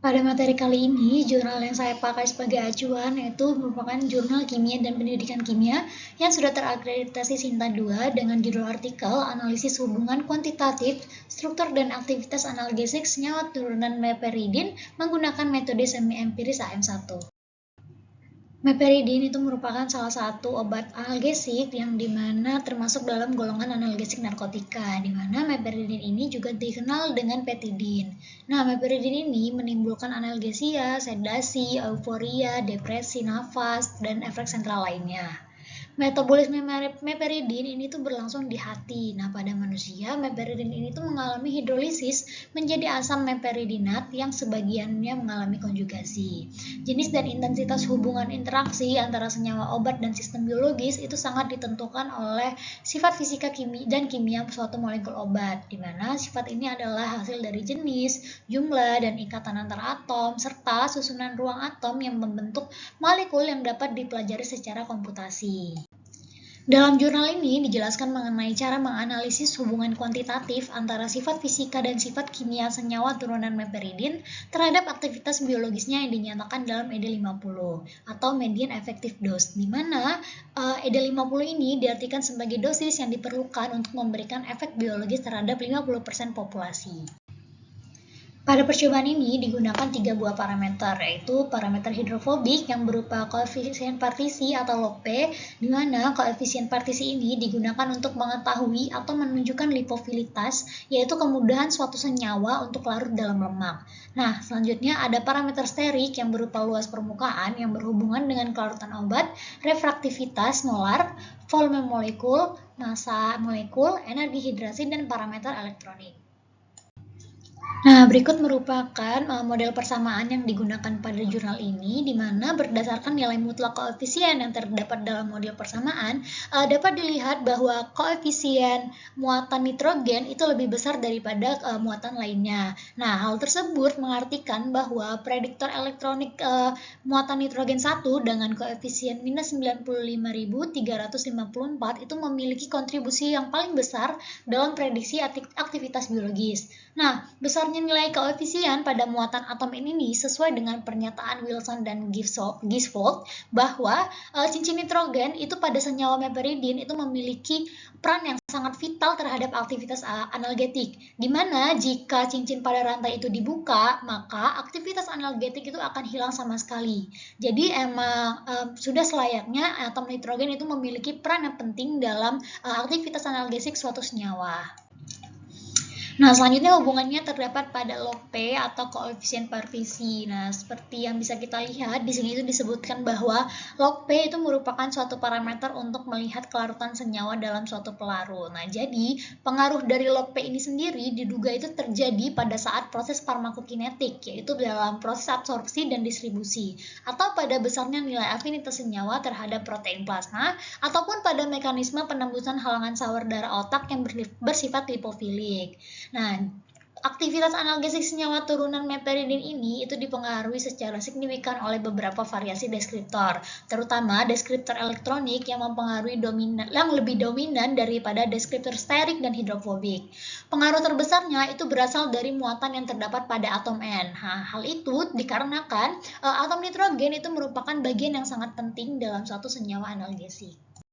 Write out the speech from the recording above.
Pada materi kali ini, jurnal yang saya pakai sebagai acuan yaitu merupakan Jurnal Kimia dan Pendidikan Kimia yang sudah terakreditasi Sinta 2 dengan judul artikel Analisis Hubungan Kuantitatif, Struktur dan Aktivitas Analgesik Senyawa Turunan Meperidin menggunakan metode semi-empiris AM1. Meperidin itu merupakan salah satu obat analgesik yang dimana termasuk dalam golongan analgesik narkotika, dimana meperidin ini juga dikenal dengan petidin. Nah, meperidin ini menimbulkan analgesia, sedasi, euforia, depresi nafas, dan efek sentral lainnya. Metabolisme meperidin ini tuh berlangsung di hati. Nah, pada manusia, meperidin ini tuh mengalami hidrolisis menjadi asam meperidinat yang sebagiannya mengalami konjugasi. Jenis dan intensitas hubungan interaksi antara senyawa obat dan sistem biologis itu sangat ditentukan oleh sifat fisika dan kimia suatu molekul obat, di mana sifat ini adalah hasil dari jenis, jumlah, dan ikatan antara atom, serta susunan ruang atom yang membentuk molekul yang dapat dipelajari secara komputasi. Dalam jurnal ini dijelaskan mengenai cara menganalisis hubungan kuantitatif antara sifat fisika dan sifat kimia senyawa turunan meperidin terhadap aktivitas biologisnya yang dinyatakan dalam ED50 atau median effective dose, di mana ED50 ini diartikan sebagai dosis yang diperlukan untuk memberikan efek biologis terhadap 50% populasi. Pada percobaan ini digunakan 3 buah parameter, yaitu parameter hidrofobik yang berupa koefisien partisi atau log P, di mana koefisien partisi ini digunakan untuk mengetahui atau menunjukkan lipofilitas, yaitu kemudahan suatu senyawa untuk larut dalam lemak. Nah, selanjutnya ada parameter sterik yang berupa luas permukaan yang berhubungan dengan kelarutan obat, refraktivitas molar, volume molekul, massa molekul, energi hidrasi, dan parameter elektronik. Nah, berikut merupakan model persamaan yang digunakan pada jurnal ini, di mana berdasarkan nilai mutlak koefisien yang terdapat dalam model persamaan, dapat dilihat bahwa koefisien muatan nitrogen itu lebih besar daripada muatan lainnya. Nah, hal tersebut mengartikan bahwa prediktor elektronik muatan nitrogen 1 dengan koefisien minus 95.354 itu memiliki kontribusi yang paling besar dalam prediksi aktivitas biologis. Nah, besarnya nilai koefisien pada muatan atom ini sesuai dengan pernyataan Wilson dan Gisvold bahwa cincin nitrogen itu pada senyawa meperidin itu memiliki peran yang sangat vital terhadap aktivitas analgetik, di mana jika cincin pada rantai itu dibuka, maka aktivitas analgetik itu akan hilang sama sekali. Jadi emang sudah selayaknya atom nitrogen itu memiliki peran yang penting dalam aktivitas analgesik suatu senyawa. Nah, selanjutnya hubungannya terdapat pada log P atau koefisien partisi. Nah, seperti yang bisa kita lihat, di sini itu disebutkan bahwa log P itu merupakan suatu parameter untuk melihat kelarutan senyawa dalam suatu pelarut. Nah, jadi pengaruh dari log P ini sendiri diduga itu terjadi pada saat proses farmakokinetik, yaitu dalam proses absorpsi dan distribusi, atau pada besarnya nilai afinitas senyawa terhadap protein plasma, ataupun pada mekanisme penembusan halangan sawar darah otak yang bersifat lipofilik. Nah, aktivitas analgesik senyawa turunan meperidin ini itu dipengaruhi secara signifikan oleh beberapa variasi deskriptor, terutama deskriptor elektronik yang mempengaruhi yang lebih dominan daripada deskriptor sterik dan hidrofobik. Pengaruh terbesarnya itu berasal dari muatan yang terdapat pada atom N. Nah, hal itu dikarenakan atom nitrogen itu merupakan bagian yang sangat penting dalam suatu senyawa analgesik.